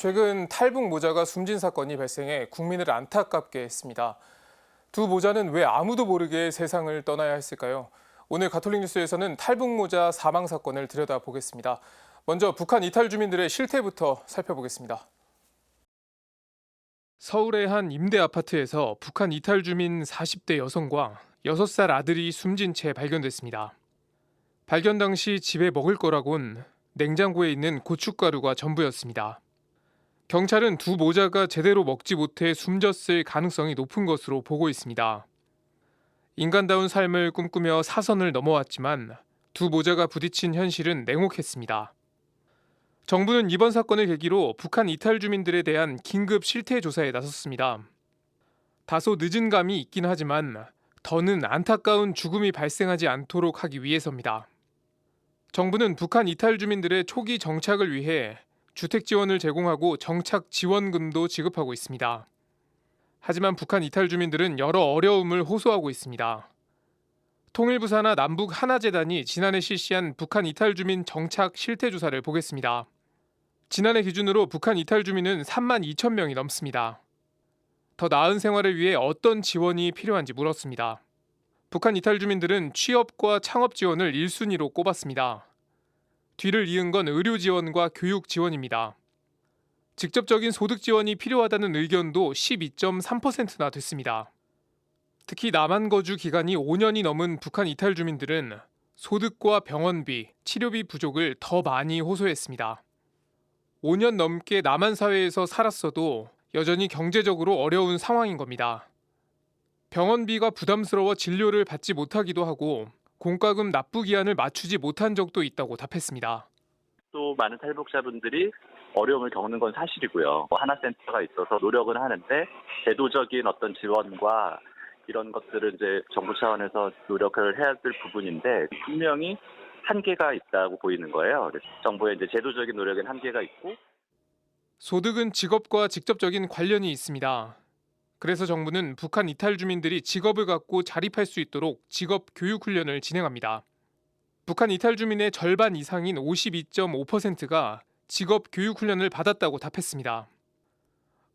최근 탈북 모자가 숨진 사건이 발생해 국민을 안타깝게 했습니다. 두 모자는 왜 아무도 모르게 세상을 떠나야 했을까요? 오늘 가톨릭 뉴스에서는 탈북 모자 사망 사건을 들여다보겠습니다. 먼저 북한 이탈 주민들의 실태부터 살펴보겠습니다. 서울의 한 임대 아파트에서 북한 이탈 주민 40대 여성과 6살 아들이 숨진 채 발견됐습니다. 발견 당시 집에 먹을 거라곤 냉장고에 있는 고춧가루가 전부였습니다. 경찰은 두 모자가 제대로 먹지 못해 숨졌을 가능성이 높은 것으로 보고 있습니다. 인간다운 삶을 꿈꾸며 사선을 넘어왔지만 두 모자가 부딪힌 현실은 냉혹했습니다. 정부는 이번 사건을 계기로 북한 이탈 주민들에 대한 긴급 실태 조사에 나섰습니다. 다소 늦은 감이 있긴 하지만 더는 안타까운 죽음이 발생하지 않도록 하기 위해서입니다. 정부는 북한 이탈 주민들의 초기 정착을 위해 주택 지원을 제공하고 정착 지원금도 지급하고 있습니다. 하지만 북한 이탈 주민들은 여러 어려움을 호소하고 있습니다. 통일부 산하 남북 하나재단이 지난해 실시한 북한 이탈 주민 정착 실태 조사를 보겠습니다. 지난해 기준으로 북한 이탈 주민은 3만 2천 명이 넘습니다. 더 나은 생활을 위해 어떤 지원이 필요한지 물었습니다. 북한 이탈 주민들은 취업과 창업 지원을 1순위로 꼽았습니다. 뒤를 이은 건 의료 지원과 교육 지원입니다. 직접적인 소득 지원이 필요하다는 의견도 12.3%나 됐습니다. 특히 남한 거주 기간이 5년이 넘은 북한 이탈 주민들은 소득과 병원비, 치료비 부족을 더 많이 호소했습니다. 5년 넘게 남한 사회에서 살았어도 여전히 경제적으로 어려운 상황인 겁니다. 병원비가 부담스러워 진료를 받지 못하기도 하고 공과금 납부 기한을 맞추지 못한 적도 있다고 답했습니다. 또 많은 탈북자분들이 어려움을 겪는 건 사실이고요. 하나센터가 있어서 노력은 하는데 제도적인 어떤 지원과 이런 것들은 이제 정부 차원에서 노력을 해야 될 부분인데 분명히 한계가 있다고 보이는 거예요. 그래서 정부의 이제 제도적인 노력엔 한계가 있고 소득은 직업과 직접적인 관련이 있습니다. 그래서 정부는 북한 이탈 주민들이 직업을 갖고 자립할 수 있도록 직업 교육 훈련을 진행합니다. 북한 이탈 주민의 절반 이상인 52.5%가 직업 교육 훈련을 받았다고 답했습니다.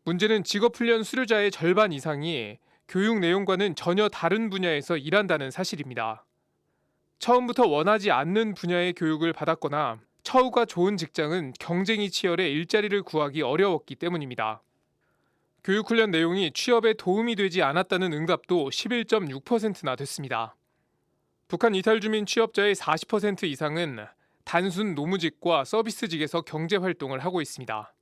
문제는 직업 훈련 수료자의 절반 이상이 교육 내용과는 전혀 다른 분야에서 일한다는 사실입니다. 처음부터 원하지 않는 분야의 교육을 받았거나 처우가 좋은 직장은 경쟁이 치열해 일자리를 구하기 어려웠기 때문입니다. 교육훈련 내용이 취업에 도움이 되지 않았다는 응답도 11.6%나 됐습니다. 북한 이탈 주민 취업자의 40% 이상은 단순 노무직과 서비스직에서 경제활동을 하고 있습니다.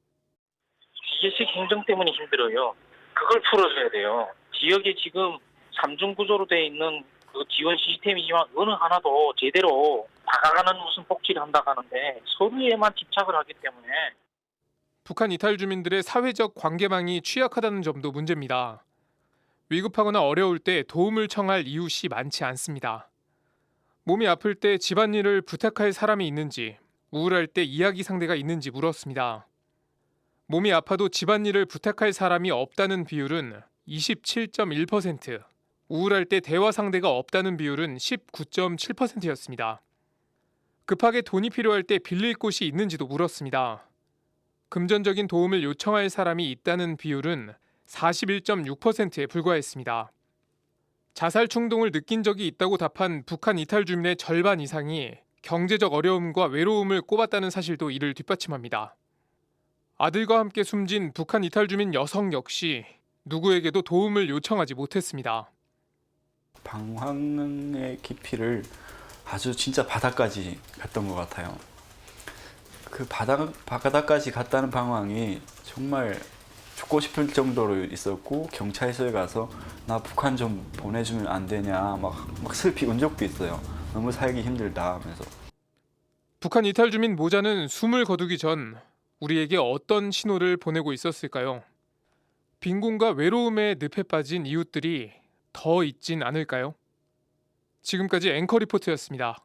기계식 행정 때문에 힘들어요. 그걸 풀어줘야 돼요. 지역에 지금 삼중구조로 되어 있는 그 지원 시스템이지만 어느 하나도 제대로 다가가는 무슨 복지를 한다고 하는데 서류에만 집착을 하기 때문에 북한 이탈 주민들의 사회적 관계망이 취약하다는 점도 문제입니다. 위급하거나 어려울 때 도움을 청할 이웃이 많지 않습니다. 몸이 아플 때 집안일을 부탁할 사람이 있는지, 우울할 때 이야기 상대가 있는지 물었습니다. 몸이 아파도 집안일을 부탁할 사람이 없다는 비율은 27.1%, 우울할 때 대화 상대가 없다는 비율은 19.7%였습니다. 급하게 돈이 필요할 때 빌릴 곳이 있는지도 물었습니다. 금전적인 도움을 요청할 사람이 있다는 비율은 41.6%에 불과했습니다. 자살 충동을 느낀 적이 있다고 답한 북한 이탈 주민의 절반 이상이 경제적 어려움과 외로움을 꼽았다는 사실도 이를 뒷받침합니다. 아들과 함께 숨진 북한 이탈 주민 여성 역시 누구에게도 도움을 요청하지 못했습니다. 방황의 깊이를 아주 진짜 바닥까지 갔던 것 같아요. 그 바다까지 갔다는 방황이 정말 죽고 싶을 정도로 있었고 경찰서에 가서 나 북한 좀 보내주면 안 되냐 막 슬피 운 적도 있어요. 너무 살기 힘들다 하면서. 북한 이탈 주민 모자는 숨을 거두기 전 우리에게 어떤 신호를 보내고 있었을까요? 빈곤과 외로움에 늪에 빠진 이웃들이 더 있진 않을까요? 지금까지 앵커 리포트였습니다.